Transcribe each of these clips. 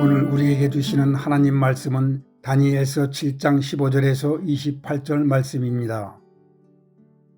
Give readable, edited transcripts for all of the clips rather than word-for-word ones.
오늘 우리에게 주시는 하나님 말씀은 다니엘서 7장 15절에서 28절 말씀입니다.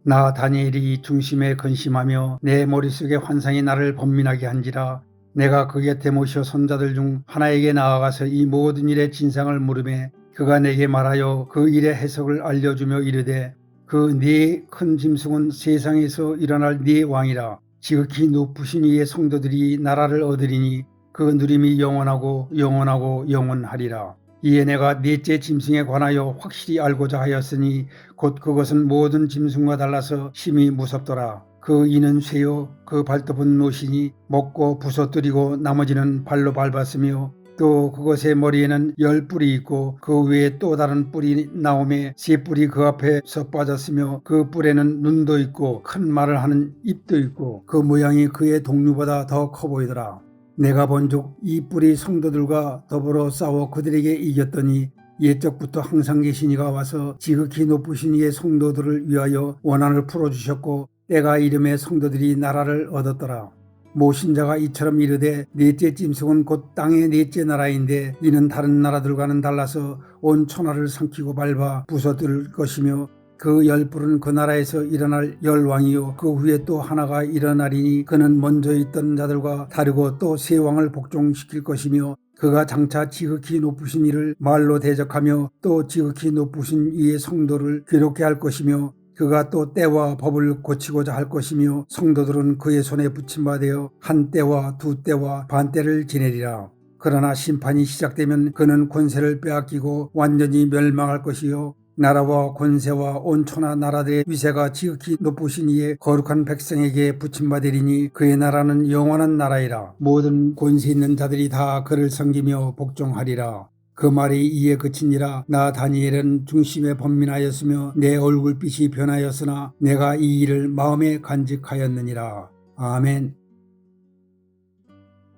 나 다니엘이 중심에 근심하며 내 머릿속에 환상이 나를 번민하게 한지라 내가 그 곁에 모셔 손자들 중 하나에게 나아가서 이 모든 일의 진상을 물으매 그가 내게 말하여 그 일의 해석을 알려주며 이르되 그 네 큰 짐승은 세상에서 일어날 네 왕이라 지극히 높으신 이의 성도들이 나라를 얻으리니 그 누림이 영원하고 영원하고 영원하리라. 이에 내가 넷째 짐승에 관하여 확실히 알고자 하였으니 곧 그것은 모든 짐승과 달라서 심히 무섭더라. 그 이는 쇠요 그 발톱은 노시니 먹고 부서뜨리고 나머지는 발로 밟았으며 또 그것의 머리에는 10뿔이 있고 그 위에 또 다른 뿔이 나오매 3뿔이 그 앞에서 빠졌으며 그 뿔에는 눈도 있고 큰 말을 하는 입도 있고 그 모양이 그의 동류보다 더 커 보이더라. 내가 본즉 이 뿔이 성도들과 더불어 싸워 그들에게 이겼더니 옛적부터 항상 계신 이가 와서 지극히 높으신 이의 성도들을 위하여 원한을 풀어주셨고 때가 이름에 성도들이 나라를 얻었더라. 모신자가 이처럼 이르되 넷째 짐승은 곧 땅의 넷째 나라인데 이는 다른 나라들과는 달라서 온 천하를 삼키고 밟아 부서뜨릴 것이며 그 10뿔은 그 나라에서 일어날 10왕이요 그 후에 또 하나가 일어나리니 그는 먼저 있던 자들과 다르고 또 세 왕을 복종시킬 것이며 그가 장차 지극히 높으신 이를 말로 대적하며 또 지극히 높으신 이의 성도를 괴롭게 할 것이며 그가 또 때와 법을 고치고자 할 것이며 성도들은 그의 손에 붙임 바 되어 한 때와 두 때와 반 때를 지내리라. 그러나 심판이 시작되면 그는 권세를 빼앗기고 완전히 멸망할 것이요 나라와 권세와 온 천하 나라들의 위세가 지극히 높으신 이의 거룩한 백성에게 붙임받으리니 그의 나라는 영원한 나라이라. 모든 권세 있는 자들이 다 그를 섬기며 복종하리라. 그 말이 이에 그치니라. 나 다니엘은 중심에 번민하였으며 내 얼굴빛이 변하였으나 내가 이 일을 마음에 간직하였느니라. 아멘.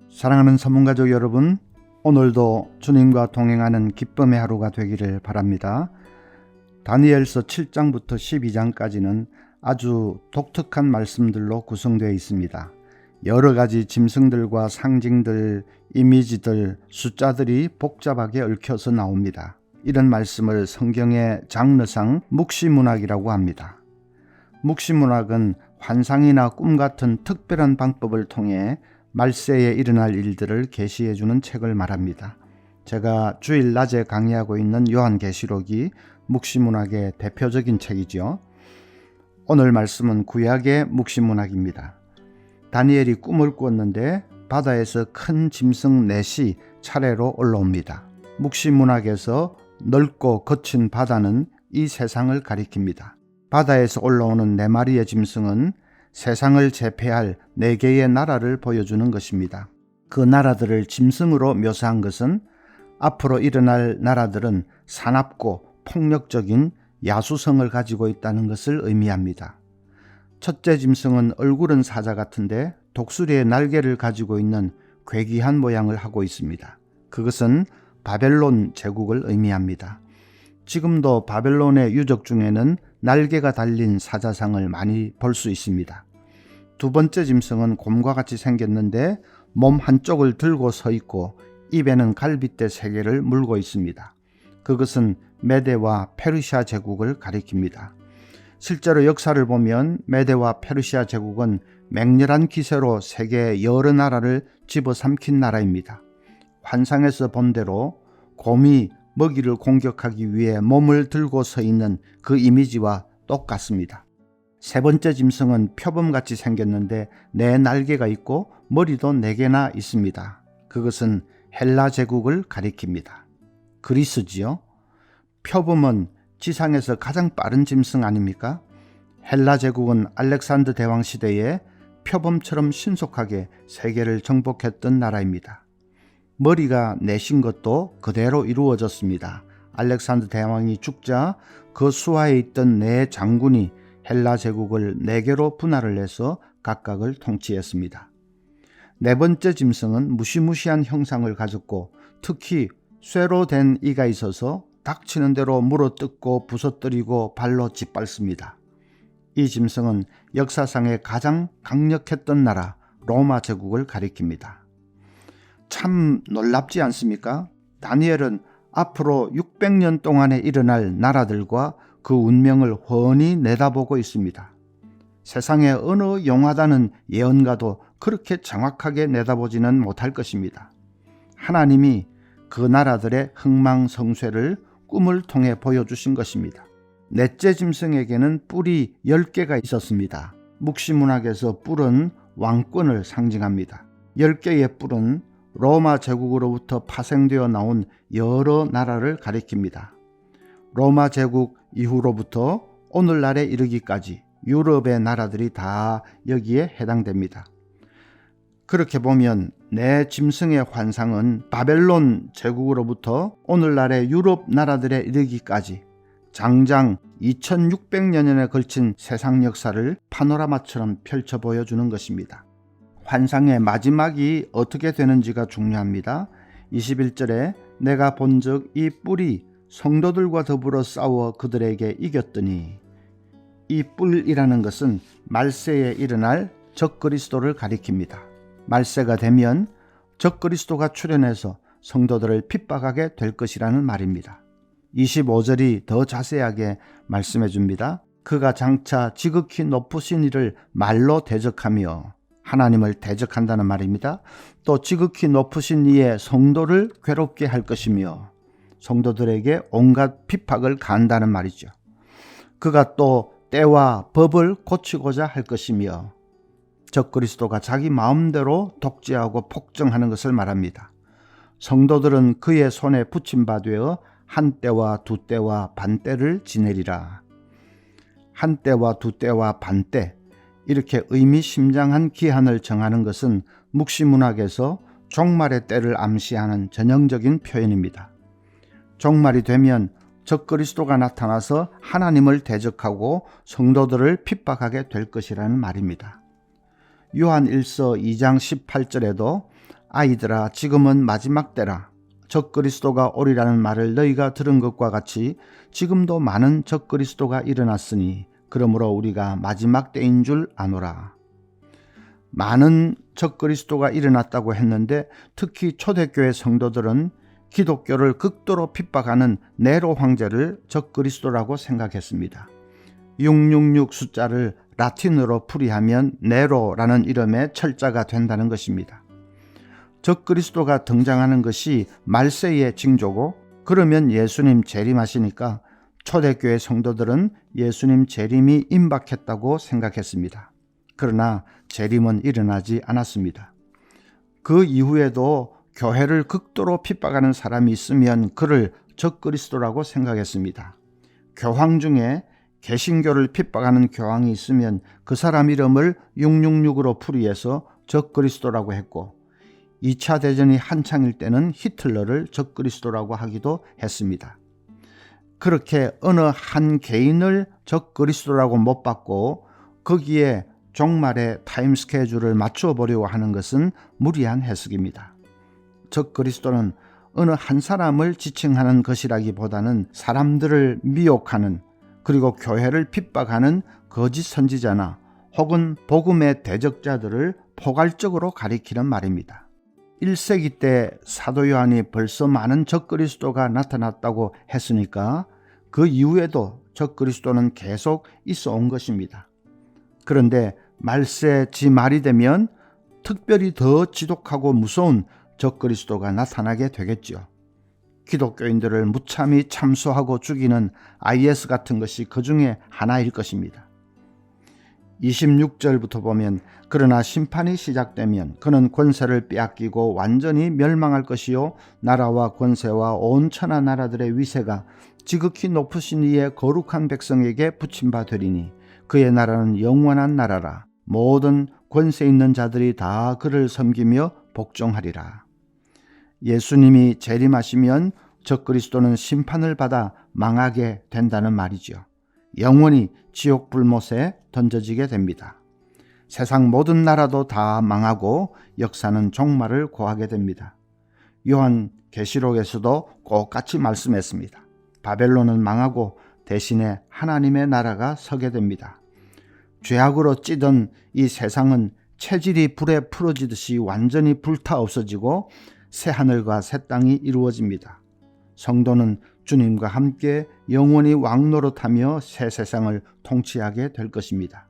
사랑하는 성문가족 여러분, 오늘도 주님과 동행하는 기쁨의 하루가 되기를 바랍니다. 다니엘서 7장부터 12장까지는 아주 독특한 말씀들로 구성되어 있습니다. 여러 가지 짐승들과 상징들, 이미지들, 숫자들이 복잡하게 얽혀서 나옵니다. 이런 말씀을 성경의 장르상 묵시문학이라고 합니다. 묵시문학은 환상이나 꿈 같은 특별한 방법을 통해 말세에 일어날 일들을 계시해주는 책을 말합니다. 제가 주일 낮에 강의하고 있는 요한계시록이 묵시문학의 대표적인 책이죠. 오늘 말씀은 구약의 묵시문학입니다. 다니엘이 꿈을 꾸었는데 바다에서 큰 짐승 넷이 차례로 올라옵니다. 묵시문학에서 넓고 거친 바다는 이 세상을 가리킵니다. 바다에서 올라오는 4마리의 짐승은 세상을 제패할 4개의 나라를 보여주는 것입니다. 그 나라들을 짐승으로 묘사한 것은 앞으로 일어날 나라들은 사납고 폭력적인 야수성을 가지고 있다는 것을 의미합니다. 첫째 짐승은 얼굴은 사자 같은데 독수리의 날개를 가지고 있는 괴기한 모양을 하고 있습니다. 그것은 바벨론 제국을 의미합니다. 지금도 바벨론의 유적 중에는 날개가 달린 사자상을 많이 볼 수 있습니다. 두 번째 짐승은 곰과 같이 생겼는데 몸 한쪽을 들고 서 있고 입에는 갈빗대 3개를 물고 있습니다. 그것은 메데와 페르시아 제국을 가리킵니다. 실제로 역사를 보면 메데와 페르시아 제국은 맹렬한 기세로 세계의 여러 나라를 집어삼킨 나라입니다. 환상에서 본 대로 곰이 먹이를 공격하기 위해 몸을 들고 서 있는 그 이미지와 똑같습니다. 세 번째 짐승은 표범같이 생겼는데 4날개가 있고 머리도 4개나 있습니다. 그것은 헬라 제국을 가리킵니다. 그리스지요. 표범은 지상에서 가장 빠른 짐승 아닙니까? 헬라 제국은 알렉산더 대왕 시대에 표범처럼 신속하게 세계를 정복했던 나라입니다. 머리가 4신 것도 그대로 이루어졌습니다. 알렉산더 대왕이 죽자 그 수하에 있던 4 장군이 헬라 제국을 4개로 분할을 해서 각각을 통치했습니다. 4번째 짐승은 무시무시한 형상을 가졌고 특히 쇠로 된 이가 있어서 닥치는 대로 물어뜯고 부서뜨리고 발로 짓밟습니다. 이 짐승은 역사상에 가장 강력했던 나라 로마 제국을 가리킵니다. 참 놀랍지 않습니까? 다니엘은 앞으로 600년 동안에 일어날 나라들과 그 운명을 훤히 내다보고 있습니다. 세상의 어느 용하다는 예언가도 그렇게 정확하게 내다보지는 못할 것입니다. 하나님이 그 나라들의 흥망성쇠를 꿈을 통해 보여주신 것입니다. 넷째 짐승에게는 뿔이 10개가 있었습니다. 묵시문학에서 뿔은 왕권을 상징합니다. 10개의 뿔은 로마 제국으로부터 파생되어 나온 여러 나라를 가리킵니다. 로마 제국 이후로부터 오늘날에 이르기까지 유럽의 나라들이 다 여기에 해당됩니다. 그렇게 보면 내 짐승의 환상은 바벨론 제국으로부터 오늘날의 유럽 나라들에 이르기까지 장장 2600년에 걸친 세상 역사를 파노라마처럼 펼쳐 보여주는 것입니다. 환상의 마지막이 어떻게 되는지가 중요합니다. 21절에 내가 본즉 이 뿔이 성도들과 더불어 싸워 그들에게 이겼더니, 이 뿔이라는 것은 말세에 일어날 적그리스도를 가리킵니다. 말세가 되면 적그리스도가 출현해서 성도들을 핍박하게 될 것이라는 말입니다. 25절이 더 자세하게 말씀해 줍니다. 그가 장차 지극히 높으신 이를 말로 대적하며, 하나님을 대적한다는 말입니다. 또 지극히 높으신 이의 성도를 괴롭게 할 것이며 성도들에게 온갖 핍박을 가한다는 말이죠. 그가 또 때와 법을 고치고자 할 것이며, 적그리스도가 자기 마음대로 독재하고 폭정하는 것을 말합니다. 성도들은 그의 손에 붙임 바 되어 한 때와 두 때와 반 때를 지내리라. 한 때와 두 때와 반 때, 이렇게 의미심장한 기한을 정하는 것은 묵시문학에서 종말의 때를 암시하는 전형적인 표현입니다. 종말이 되면 적그리스도가 나타나서 하나님을 대적하고 성도들을 핍박하게 될 것이라는 말입니다. 요한 1서 2장 18절에도 아이들아 지금은 마지막 때라, 적그리스도가 오리라는 말을 너희가 들은 것과 같이 지금도 많은 적그리스도가 일어났으니 그러므로 우리가 마지막 때인 줄 아노라. 많은 적그리스도가 일어났다고 했는데 특히 초대교회 성도들은 기독교를 극도로 핍박하는 네로 황제를 적그리스도라고 생각했습니다. 666 숫자를 라틴어로 풀이하면 네로라는 이름의 철자가 된다는 것입니다. 적그리스도가 등장하는 것이 말세의 징조고, 그러면 예수님 재림하시니까 초대교회 성도들은 예수님 재림이 임박했다고 생각했습니다. 그러나 재림은 일어나지 않았습니다. 그 이후에도 교회를 극도로 핍박하는 사람이 있으면 그를 적그리스도라고 생각했습니다. 교황 중에 개신교를 핍박하는 교황이 있으면 그 사람 이름을 666으로 풀이해서 적그리스도라고 했고, 2차 대전이 한창일 때는 히틀러를 적그리스도라고 하기도 했습니다. 그렇게 어느 한 개인을 적그리스도라고 못 받고 거기에 종말의 타임 스케줄을 맞추어 보려고 하는 것은 무리한 해석입니다. 적그리스도는 어느 한 사람을 지칭하는 것이라기보다는 사람들을 미혹하는, 그리고 교회를 핍박하는 거짓 선지자나 혹은 복음의 대적자들을 포괄적으로 가리키는 말입니다. 1세기 때 사도 요한이 벌써 많은 적그리스도가 나타났다고 했으니까 그 이후에도 적그리스도는 계속 있어 온 것입니다. 그런데 말세 지말이 되면 특별히 더 지독하고 무서운 적그리스도가 나타나게 되겠죠. 기독교인들을 무참히 참수하고 죽이는 IS 같은 것이 그 중에 하나일 것입니다. 26절부터 보면 그러나 심판이 시작되면 그는 권세를 빼앗기고 완전히 멸망할 것이요 나라와 권세와 온 천하 나라들의 위세가 지극히 높으신 이의 거룩한 백성에게 붙임 바 되리니 그의 나라는 영원한 나라라. 모든 권세 있는 자들이 다 그를 섬기며 복종하리라. 예수님이 재림하시면 적그리스도는 심판을 받아 망하게 된다는 말이죠. 영원히 지옥 불못에 던져지게 됩니다. 세상 모든 나라도 다 망하고 역사는 종말을 고하게 됩니다. 요한 계시록에서도 똑같이 말씀했습니다. 바벨론은 망하고 대신에 하나님의 나라가 서게 됩니다. 죄악으로 찌든 이 세상은 체질이 불에 풀어지듯이 완전히 불타 없어지고 새 하늘과 새 땅이 이루어집니다. 성도는 주님과 함께 영원히 왕노릇하며 새 세상을 통치하게 될 것입니다.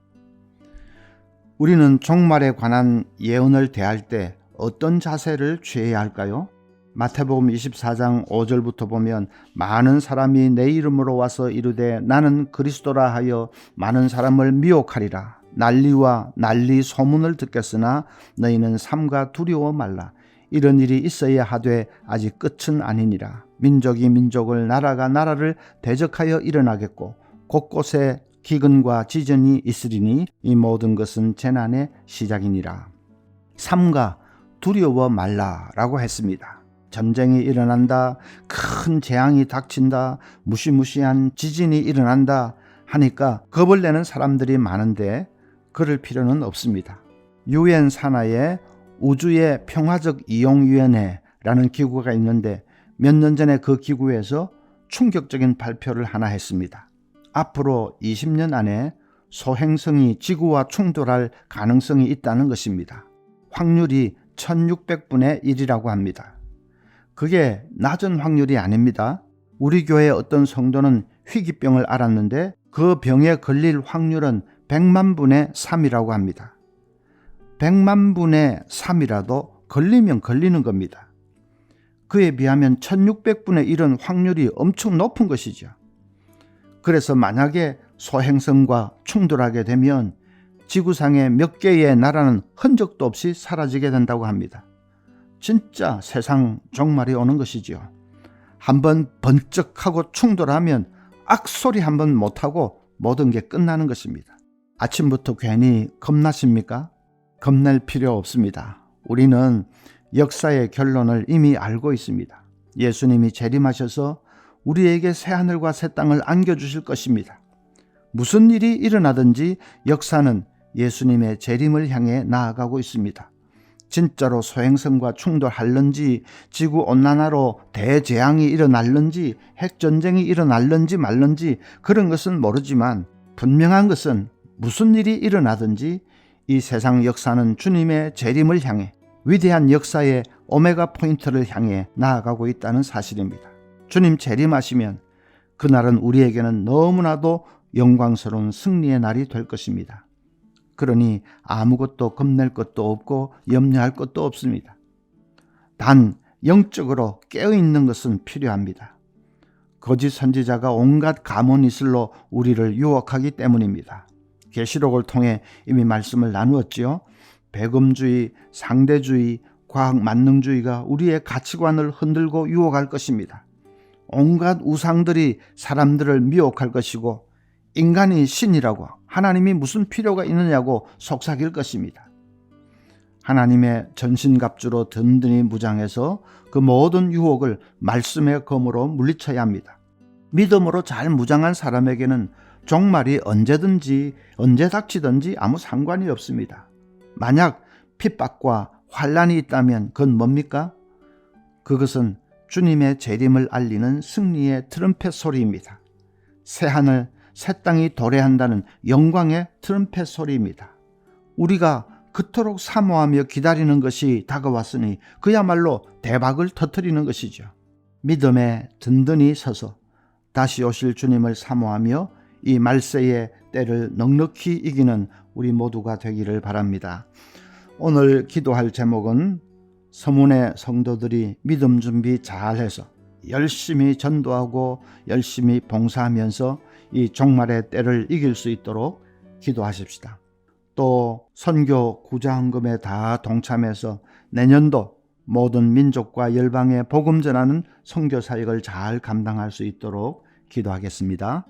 우리는 종말에 관한 예언을 대할 때 어떤 자세를 취해야 할까요? 마태복음 24장 5절부터 보면 많은 사람이 내 이름으로 와서 이르되 나는 그리스도라 하여 많은 사람을 미혹하리라. 난리와 난리 소문을 듣겠으나 너희는 삼가 두려워 말라. 이런 일이 있어야 하되 아직 끝은 아니니라. 민족이 민족을 나라가 나라를 대적하여 일어나겠고 곳곳에 기근과 지전이 있으리니 이 모든 것은 재난의 시작이니라. 삼가 두려워 말라라고 했습니다. 전쟁이 일어난다, 큰 재앙이 닥친다, 무시무시한 지진이 일어난다 하니까 겁을 내는 사람들이 많은데 그럴 필요는 없습니다. 유엔 산하에 우주의 평화적 이용위원회라는 기구가 있는데 몇 년 전에 그 기구에서 충격적인 발표를 하나 했습니다. 앞으로 20년 안에 소행성이 지구와 충돌할 가능성이 있다는 것입니다. 확률이 1600분의 1이라고 합니다. 그게 낮은 확률이 아닙니다. 우리 교회 어떤 성도는 희귀병을 앓았는데 그 병에 걸릴 확률은 100만 분의 3이라고 합니다. 100만 분의 3이라도 걸리면 걸리는 겁니다. 그에 비하면 1600분의 1은 확률이 엄청 높은 것이죠. 그래서 만약에 소행성과 충돌하게 되면 지구상의 몇 개의 나라는 흔적도 없이 사라지게 된다고 합니다. 진짜 세상 종말이 오는 것이죠. 한번 번쩍하고 충돌하면 악소리 한번 못하고 모든 게 끝나는 것입니다. 아침부터 괜히 겁나십니까? 겁낼 필요 없습니다. 우리는 역사의 결론을 이미 알고 있습니다. 예수님이 재림하셔서 우리에게 새하늘과 새 땅을 안겨주실 것입니다. 무슨 일이 일어나든지 역사는 예수님의 재림을 향해 나아가고 있습니다. 진짜로 소행성과 충돌할런지, 지구온난화로 대재앙이 일어날런지, 핵전쟁이 일어날런지 말런지 그런 것은 모르지만 분명한 것은 무슨 일이 일어나든지 이 세상 역사는 주님의 재림을 향해 위대한 역사의 오메가 포인트를 향해 나아가고 있다는 사실입니다. 주님 재림하시면 그날은 우리에게는 너무나도 영광스러운 승리의 날이 될 것입니다. 그러니 아무것도 겁낼 것도 없고 염려할 것도 없습니다. 단 영적으로 깨어있는 것은 필요합니다. 거짓 선지자가 온갖 가문이슬로 우리를 유혹하기 때문입니다. 계시록을 통해 이미 말씀을 나누었지요. 배금주의, 상대주의, 과학 만능주의가 우리의 가치관을 흔들고 유혹할 것입니다. 온갖 우상들이 사람들을 미혹할 것이고 인간이 신이라고 하나님이 무슨 필요가 있느냐고 속삭일 것입니다. 하나님의 전신갑주로 든든히 무장해서 그 모든 유혹을 말씀의 검으로 물리쳐야 합니다. 믿음으로 잘 무장한 사람에게는 종말이 언제든지 언제 닥치든지 아무 상관이 없습니다. 만약 핍박과 환란이 있다면 그건 뭡니까? 그것은 주님의 재림을 알리는 승리의 트럼펫 소리입니다. 새하늘, 새 땅이 도래한다는 영광의 트럼펫 소리입니다. 우리가 그토록 사모하며 기다리는 것이 다가왔으니 그야말로 대박을 터뜨리는 것이죠. 믿음에 든든히 서서 다시 오실 주님을 사모하며 이 말세의 때를 넉넉히 이기는 우리 모두가 되기를 바랍니다. 오늘 기도할 제목은 서문의 성도들이 믿음 준비 잘해서 열심히 전도하고 열심히 봉사하면서 이 종말의 때를 이길 수 있도록 기도하십시다. 또 선교 구자헌금에 다 동참해서 내년도 모든 민족과 열방에 복음 전하는 선교 사역을 잘 감당할 수 있도록 기도하겠습니다.